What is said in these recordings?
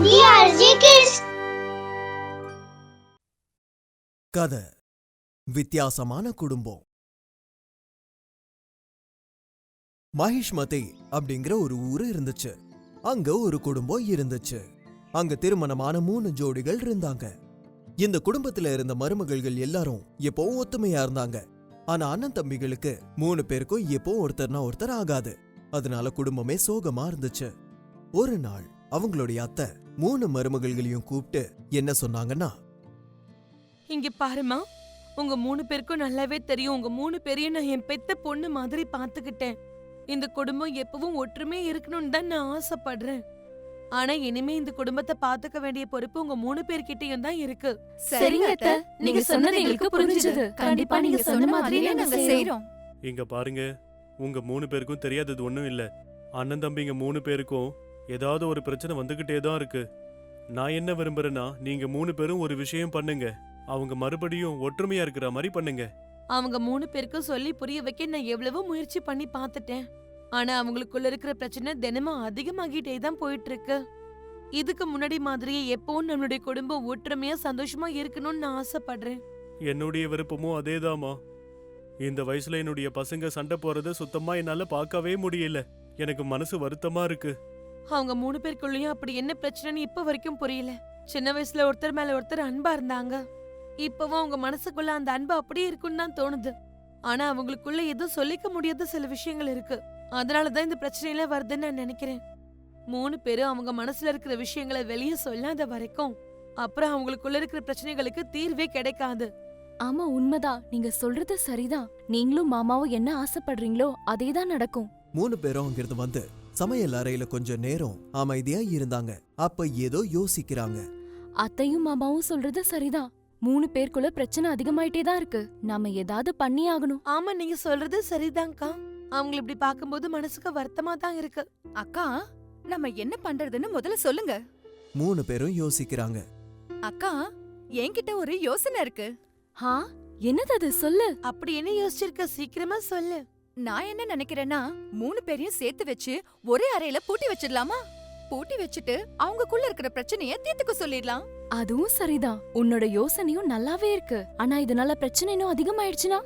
DRG Kids. கதை வித்தியாசமான குடும்பம். மகிஷ்மதி அப்படிங்கிற ஒரு ஊரு இருந்துச்சு. அங்க ஒரு குடும்பம் இருந்துச்சு. அங்க திருமணமான 3 ஜோடிகள் இருந்தாங்க. இந்த குடும்பத்துல இருந்த மருமகள்கள் எல்லாரும் எப்பவும் ஒத்துமையா இருந்தாங்க. ஆனா அண்ணன் தம்பிகளுக்கு 3 பேருக்கும் எப்போ ஒருத்தர்னா ஒருத்தர் ஆகாது. அதனால குடும்பமே சோகமா இருந்துச்சு. ஒரு நாள் அவங்களுடைய அத்தை 3 மருமகள்களையும் கூப்பிட்டு என்ன சொன்னாங்கன்னா, இங்க பாருமா, உங்க 3 பேருக்கும் நல்லாவே தெரியும், உங்க 3 பேரையும் நான் என் பெத்த பொண்ணு மாதிரி பாத்துக்கிட்டேன். இந்த குடும்பம் எப்பவும் ஒற்றுமையா இருக்கணும்னு தான் நான் ஆசைப்படுறேன். ஆனா இனிமே இந்த குடும்பத்தை பாத்துக்க வேண்டிய பொறுப்பு உங்க 3 பேர்கிட்டயும் தான் இருக்கு. சரிங்க அத்தை, நீங்க சொன்னது எங்களுக்கு புரிஞ்சுது. கண்டிப்பா நீங்க சொன்ன மாதிரியே நாங்க செய்றோம். இங்க பாருங்க, உங்க 3 பேருக்கும் தெரியாதது ஒண்ணும் இல்ல. அண்ணன் தம்பிங்க 3 பேருக்கும் ஏதாவது ஒரு பிரச்சனை வந்துகிட்டே தான் இருக்கு. நான் என்ன விரும்புறேன்னா, நீங்க 3 பேரும் ஒரு விஷயம் பண்ணுங்க. அவங்க மறுபடியும் ஒற்றுமையா இருக்கிற மாதிரி பண்ணுங்க. அவங்க 3 பேருக்கும் சொல்லி புரிய வைக்க நான் எவ்வளவோ முயற்சி பண்ணி பாத்துட்டேன். ஆனா அவங்களுக்குள்ள இருக்கிற பிரச்சனை தினமும் அதிகமாகிட்டே தான் போயிட்டு இருக்கு. இதுக்கு முன்னாடி மாதிரியே எப்பவும் நம்மளுடைய குடும்பம் ஒற்றுமையா சந்தோஷமா இருக்கணும்னு நான் ஆசைப்படுறேன். என்னுடைய விருப்பமும் அதேதாமா. இந்த வயசுல என்னுடைய பசங்க சண்டை போறத சுத்தமா என்னால பார்க்கவே முடியல. எனக்கு மனசு வருத்தமா இருக்கு. அவங்க 3 பேருக்குள்ளயும் அப்படி என்ன பிரச்சனைன்னு இப்ப வரைக்கும் புரியல. சின்ன வயசுல ஒருத்தர் மேல ஒருத்தர் அன்பா இருந்தாங்க. இப்பவும் அவங்க மனசுக்குள்ள அந்த அன்பு அப்படியே இருக்குன்னு தான் தோணுது. ஆனா அவங்களுக்குள்ள எதுவும் சொல்லிக்க முடியாத சில விஷயங்கள் இருக்கு. அதனாலதான் இந்த பிரச்சனையில வருதுன்னு நான் நினைக்கிறேன். 3 பேரும் அவங்க மனசுல இருக்கிற விஷயங்களை வெளியே சொல்லாத வரைக்கும் அப்புறம் அவங்களுக்குள்ள இருக்கிற பிரச்சனைகளுக்கு தீர்வே கிடைக்காது. ஆமா, உண்மைதான். நீங்க சொல்றது சரிதான். நீங்களும் மாமாவும் என்ன ஆசைப்படுறீங்களோ அதேதான் நடக்கும். 3 பேரும் அங்கிருந்து வந்து சமையல் அறையில கொஞ்ச நேரம் அமைதியா இருந்தாங்க. அப்ப ஏதோ யோசிக்கிறாங்க. அத்தையும் மாமாவும் சொல்றது சரிதான். 3 பேருக்குள்ள பிரச்சனை அதிகமாயிட்டே தான் இருக்கு. நாம ஏதாவது பண்ணி ஆகணும். ஆமா, நீங்க சொல்றது சரிதான்க்கா. அவங்களை இப்படி பாக்கும்போது மனசுக்கு வருத்தமா தான் இருக்கு. அக்கா, நம்ம என்ன பண்றதுன்னு முதல்ல சொல்லுங்க. 3 பேரும் யோசிக்கிறாங்க. அக்கா, என்கிட்ட ஒரு யோசனை இருக்கு. ஹா, என்னது அது? சொல்லு. அப்படி என்ன யோசிச்சிருக்க? சீக்கிரமா சொல்லு. நான் என்ன நினைக்கிறேன்னா, 3 பேரையும் சேர்த்து வச்சு ஒரே அறையில பூட்டி வச்சிடலாமா? பூட்டி வச்சுட்டு அவங்களுக்குள்ள இருக்கிற பிரச்சனைய தீர்த்துக்க சொல்லிடலாம். அதுவும் சரிதான். உன்னோட யோசனையும் நல்லாவே இருக்கு. ஆனா இதனால பிரச்சனை இன்னும் அதிகமாயிடுச்சுனா?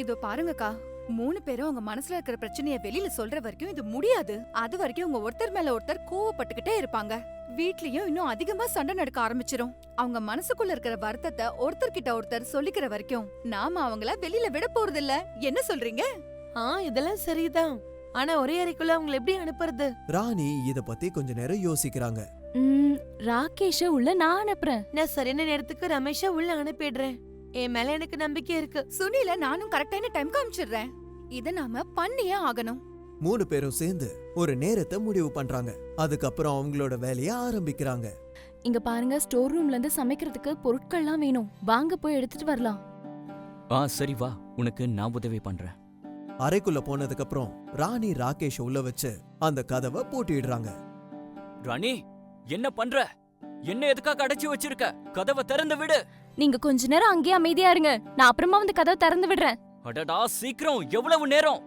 இதோ பாருங்கக்கா, 3 பேரும் அவங்க மனசுல இருக்கிற பிரச்சனைய வெளியில சொல்ற வரைக்கும் இது முடியாது. அது வரைக்கும் அவங்க ஒருத்தர் மேல ஒருத்தர் கோவப்பட்டுக்கிட்டே இருப்பாங்க. வீட்லயும் இன்னும் அதிகமா சண்டை நடக்க ஆரம்பிச்சிரும். அவங்க மனசுக்குள்ள இருக்கிற வருத்தத்தை ஒருத்தர்கிட்ட ஒருத்தர் சொல்லிக்கிற வரைக்கும் நாம அவங்கள வெளியில விட போறது இல்ல. என்ன சொல்றீங்க? இதெல்லாம் சரிதான். ஆனா ஒரே அறைக்குள்ள அவங்களை எப்படி அனுப்புறது? ராணி இத பத்தி கொஞ்ச நேரம் யோசிக்கிறாங்க. ராகேஷ உள்ள நான் அனுப்புறேன். நான் சரியான நேரத்துக்கு ரமேஷா உள்ள அனுப்பிடுறேன். என் மேல எனக்கு நம்பிக்கை இருக்கு. சுனில நானும் கரெக்டான டைம் காமிச்சிடுறேன். இத நாம பண்ணியே ஆகணும். 3 பேரும் சேர்ந்து ஒரு நேரத்தை முடிவு பண்றாங்க. அதுக்கப்புறம் அவங்களோட வேலைய ஆரம்பிக்கிறாங்க. இங்க பாருங்க, ஸ்டோர் ரூம்ல இருந்து சமைக்கிறதுக்கு பொருட்கள்லாம் வேணும். வாங்க போய் எடுத்துட்டு வரலாம். சரி வா, உனக்கு நான் உதவி பண்றேன். அறைக்குள்ள போனதுக்கு அப்புறம் ராணி ராகேஷ உள்ள வச்சு அந்த கதவை பூட்டிடுறாங்க. ராணி, என்ன பண்ற? என்ன எதுக்காக அடைச்சு வச்சிருக்க? கதவை திறந்து விடு. நீங்க கொஞ்ச நேரம் அங்கேயே அமைதியா இருங்க. நான் அப்புறமா வந்து கதவை திறந்து விடுறேன். அடடா, சீக்கிரம்! எவ்வளவு நேரம்?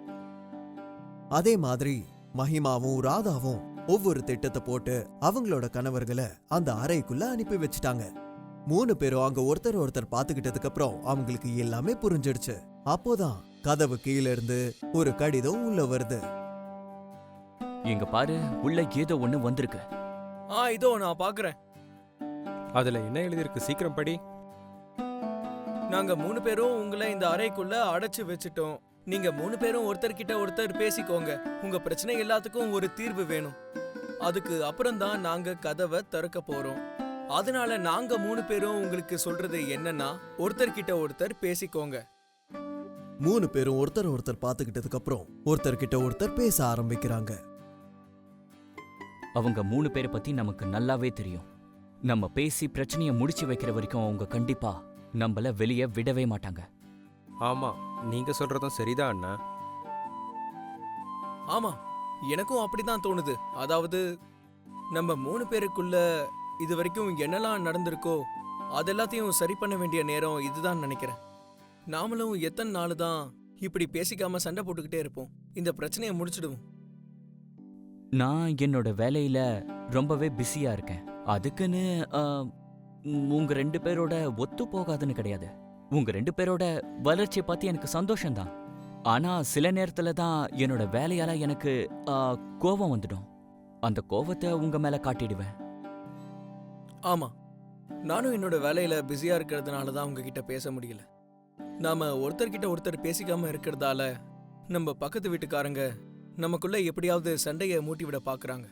அதே மாதிரி மஹிமாவும் ராதாவும் ஒவ்வொரு திட்டத்தை போட்டு அவங்களோட கணவர்களை அந்த அறைக்குள்ள அனுப்பி வச்சுட்டாங்க. 3 பேரும் அங்க ஒருத்தர் பாத்துக்கிட்டதுக்கு அப்புறம் அவங்களுக்கு எல்லாமே புரிஞ்சிடுச்சு. அப்போதான் கதவு கீழ இருந்து ஒரு கடிதம் உள்ள வருது. இங்க பாரு, உள்ள ஏதோ ஒண்ணு வந்திருக்கு. இதோ நான் பாக்குறேன். அதுல என்ன எழுதிருக்கு? சீக்கிரம் படி. நாங்க 3 பேரும் உங்களை இந்த அறைக்குள்ள அடைச்சு வச்சிட்டோம். நீங்க 3 பேரும் ஒருத்தர்கிட்ட ஒருத்தர் பேசிக்கோங்க. உங்க பிரச்சனை எல்லாத்துக்கும் ஒரு தீர்வு வேணும். அதுக்கு அப்புறம் தான் நாங்க கதவை திறக்க போறோம். அதனால நாங்க 3 பேரும் உங்களுக்கு சொல்றது என்னன்னா, ஒருத்தர்கிட்ட ஒருத்தர் பேசிக்கோங்க. 3 பேரும் ஒருத்தர் பாத்துக்கிட்டதுக்கு அப்புறம் ஒருத்தர்கிட்ட ஒருத்தர் பேச ஆரம்பிக்கிறாங்க. அவங்க 3 பேரை பத்தி நமக்கு நல்லாவே தெரியும். நம்ம பேசி பிரச்சனைய முடிச்சு வைக்கிற வரைக்கும் அவங்க கண்டிப்பா நம்மள வெளியே விடவே மாட்டாங்க. ஆமா, நீங்க சொல்றதும் சரிதான் அண்ணா. ஆமா, எனக்கும் அப்படிதான் தோணுது. அதாவது நம்ம 3 பேருக்குள்ள இது வரைக்கும் என்னெல்லாம் நடந்திருக்கோ அதெல்லாத்தையும் சரி பண்ண வேண்டிய நேரம் இதுதான் நினைக்கிறேன். நாமளும் எத்தனை நாள் தான் இப்படி பேசிக்காம சண்டை போட்டுக்கிட்டே இருப்போம்? இந்த பிரச்சனையை முடிச்சிடுவோம். நான் என்னோட வேலையில ரொம்பவே பிஸியா இருக்கேன். அதுக்குன்னு உங்க 2 பேரோட ஒத்து போகாதுன்னு கிடையாது. உங்க 2 பேரோட வளர்ச்சியை பத்தி எனக்கு சந்தோஷம்தான். ஆனா சில நேரத்துல தான் என்னோட வேலையால எனக்கு கோபம் வந்துடும். அந்த கோவத்தை உங்க மேல காட்டிடுவேன். ஆமா, நானும் என்னோட வேலையில பிஸியா இருக்கிறதுனால தான் உங்ககிட்ட பேச முடியல. நாம ஒருத்தர்கிட்ட ஒருத்தர் பேசிக்காம இருக்கிறதால நம்ம பக்கத்து வீட்டுக்காரங்க நமக்குள்ள எப்படியாவது சண்டையை மூட்டி விட பாக்குறாங்க.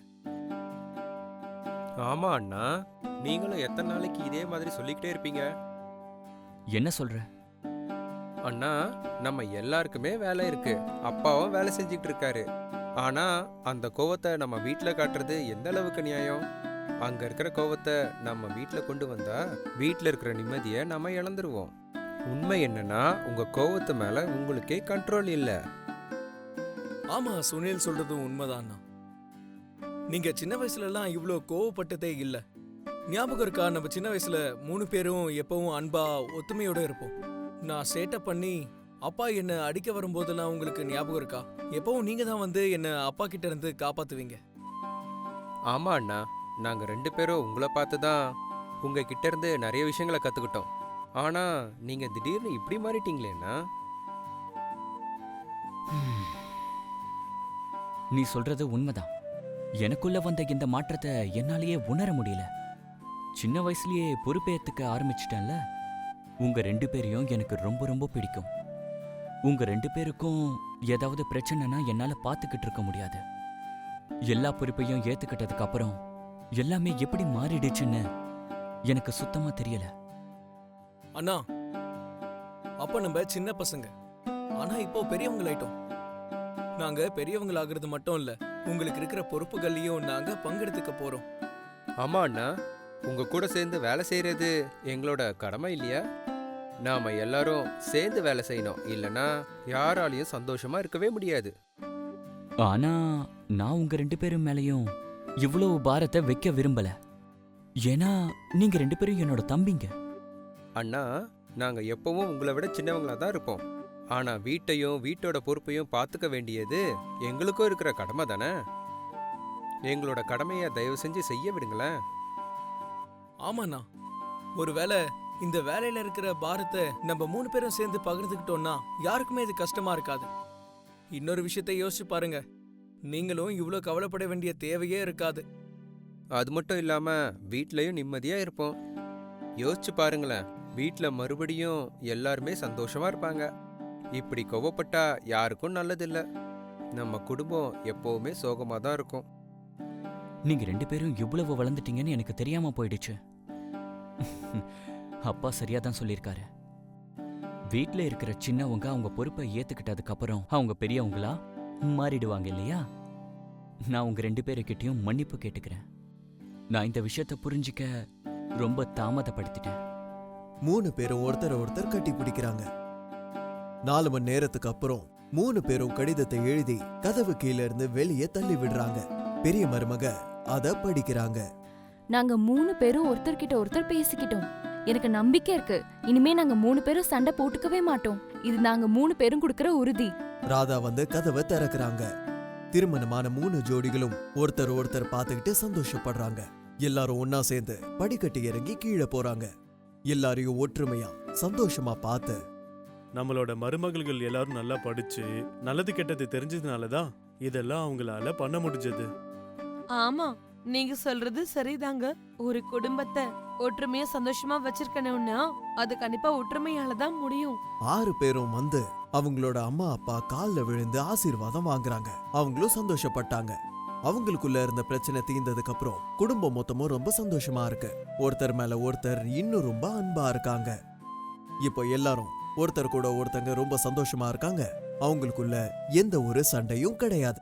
ஆமா அண்ணா, நீங்களும் எத்தனை நாளைக்கு இதே மாதிரி சொல்லிக்கிட்டே இருப்பீங்க? என்ன சொல்ற? அண்ணா, நம்ம எல்லாருக்குமே வேலை இருக்கு, அப்பாவும் வேலை செஞ்சுக்கிட்டு இருக்காரு. ஆனா அந்த கோவத்தை நம்ம வீட்டில் காட்டுறது எந்த அளவுக்கு நியாயம்? அங்க இருக்கிற கோவத்தை நம்ம வீட்டில் கொண்டு வந்தா வீட்டில் இருக்கிற நிம்மதியை நம்ம இழந்துருவோம். உண்மை என்னன்னா, உங்க கோவத்து மேல உங்களுக்கே கண்ட்ரோல் இல்லை. ஆமா, சுனில் சொல்றதும் உண்மைதான்னா. நீங்க சின்ன வயசுல எல்லாம் இவ்ளோ கோவப்பட்டதே இல்ல. ஞாபகம் இருக்கா, நம்ம சின்ன வயசுல 3 பேரும் எப்பவும் அன்பா ஒத்துமையோட இருப்போம். நான் சேட்டை பண்ணி அப்பா என்ன அடிக்க வரும்போதெல்லாம் உங்களுக்கு ஞாபகம் இருக்கா? எப்பவும் நீங்க தான் வந்து என்ன அப்பா கிட்ட இருந்து காப்பாத்துவீங்க. ஆமா அண்ணா, நாங்க 2 பேரும் உங்களை பார்த்து தான் உங்ககிட்ட இருந்து நிறைய விஷயங்களை கத்துக்கிட்டோம். ஆனா நீங்க திடீர்னு இப்படி மாறிட்டீங்களேண்ணா. நீ சொல்றது உண்மைதான். எனக்குள்ள வந்த இந்த மாற்றத்தை என்னாலேயே உணர முடியல. சின்ன வயசுலயே பொறுப்பேத்துக்க ஆரம்பிச்சிட்டேன்ல. உங்க 2 பேரையும் எனக்கு ரொம்ப ரொம்ப பிடிக்கும். உங்க 2 பேருக்கும் ஏதாவது பிரச்சனைனா என்னால பாத்துக்கிட்டு இருக்க முடியாது. எல்லா பொறுப்பையும் ஏத்துக்கிட்டதுக்கு அப்புறம் எல்லாமே எப்படி மாறிடுச்சுன்னு எனக்கு சுத்தமா தெரியல. அண்ணா, அப்ப நம்ம சின்ன பசங்க, ஆனா இப்போ பெரியவங்களாயிட்டோம். நாங்க பெரியவங்களாகிறது மட்டும் இல்ல, உங்களுக்கு இருக்கிற பொறுப்புகள்லயும் நாங்க பங்கெடுத்துக்க போறோம். ஆமா அண்ணா, உங்க கூட சேர்ந்து வேலை செய்யறது எங்களோட கடமை இல்லையா? நாம எல்லாரும் சேர்ந்து வேலை செய்யணும், இல்லனா யாராலையும் சந்தோஷமா இருக்கவே முடியாது. ஆனா நான் உங்க 2 பேரும் மேலயும் இவ்வளவு பாரத்தை வைக்க விரும்பல. ஏன்னா நீங்க 2 பேரும் என்னோட தம்பிங்க. அண்ணா, நாங்க எப்பவும் உங்களை விட சின்னவங்களா தான் இருப்போம். ஆனா வீட்டையும் வீட்டோட பொறுப்பையும் பார்த்துக்க வேண்டியது எங்களுக்கும் இருக்கிற கடமை தானே. எங்களோட கடமையை தயவு செஞ்சு செய்ய விடுங்களேன். ஆமாண்ணா, ஒருவேளை இந்த வேலையில இருக்கிற பாரத்தை நம்ம 3 பேரும் சேர்ந்து பகிர்ந்துக்கிட்டோம்னா யாருக்குமே இது கஷ்டமா இருக்காது. இன்னொரு விஷயத்தை யோசிச்சு பாருங்க, நீங்களும் இவ்ளோ கவலைப்பட வேண்டிய தேவையே இருக்காது. அது மட்டும் இல்லாம வீட்லயும் நிம்மதியா இருப்போம். யோசிச்சு பாருங்களேன், வீட்ல மறுபடியும் எல்லாருமே சந்தோஷமா இருப்பாங்க. இப்படி கோவப்பட்டா யாருக்கும் நல்லதில்ல. நம்ம குடும்பம் எப்பவுமே சோகமா தான் இருக்கும். நீங்க 2 பேரும் இவ்வளவு வளர்ந்துட்டீங்கன்னு எனக்கு தெரியாம போயிடுச்சு. அப்பா சரியா தான் சொல்லியிருக்காரு. வீட்ல இருக்கிற சின்னவங்க அவங்க பொறுப்பை ஏத்துக்கிட்டதுக்கு அப்புறம் அவங்க பெரியவங்களா மாறிடுவாங்க இல்லையா? நான் உங்க 2 பேருக்கிட்டையும் மன்னிப்பு கேட்டுக்கிறேன். நான் இந்த விஷயத்தை புரிஞ்சிக்க ரொம்ப தாமதப்படுத்திட்டேன். 3 பேரும் ஒருத்தர் கட்டி பிடிக்கிறாங்க. 4 மணி நேரத்துக்கு அப்புறம் 3 பேரும் கடிதத்தை எழுதி கதவு கீழே இருந்து வெளியே தள்ளி விடுறாங்க. பெரிய மருமக அத படிக்கிறாங்க. நாங்க 3 பேரும் ஒருத்தர்கிட்ட ஒருத்தர் பேசிக்கிட்டோம். எனக்கு நம்பிக்கை இருக்கு, இனிமே நாங்க 3 பேரும் சண்டை போட்டுக்கவே மாட்டோம். இது நாங்க 3 பேரும் கொடுக்கற உறுதி. ராதா வந்து கதவை திறக்கிறாங்க. திருமணமான 3 ஜோடிகளும் ஒருத்தர் பார்த்துக்கிட்டு சந்தோஷப்படுறாங்க. எல்லாரும் ஒன்னா சேர்ந்து படிக்கட்டு இறங்கி கீழே போறாங்க. எல்லாரையும் ஒற்றுமையா சந்தோஷமா பார்த்து, நம்மளோட மருமகள்கள் எல்லாரும் நல்லா படிச்சு நல்லது கெட்டது தெரிஞ்சதுனால தான் இதெல்லாம் அவங்களால பண்ண முடிஞ்சது. ஆமா, நீங்க சொல்றது சரிதாங்க. ஒரு குடும்பத்தை ஒற்றுமையா சந்தோஷமா வச்சிருக்கணும்னா அது கண்டிப்பா ஒற்றுமையால தான் முடியும். 6 பேரும் வந்து அவங்களோட அம்மா அப்பா கால்ல விழுந்து ஆசீர்வாதம் வாங்குறாங்க. அவங்களும் சந்தோஷப்பட்டாங்க. அவங்களுக்குள்ள இருந்த பிரச்சனை தீர்ந்ததுக்கு அப்புறம் குடும்பம் மொத்தமும் ரொம்ப சந்தோஷமா இருக்கு. ஒருத்தர் மேல ஒருத்தர் இன்னும் ரொம்ப அன்பா இருக்காங்க. இப்போ எல்லாரும் ஒருத்தர் கூட ஒருத்தங்க ரொம்ப சந்தோஷமா இருக்காங்க. அவங்களுக்குள்ள எந்த ஒரு சண்டையும் கிடையாது.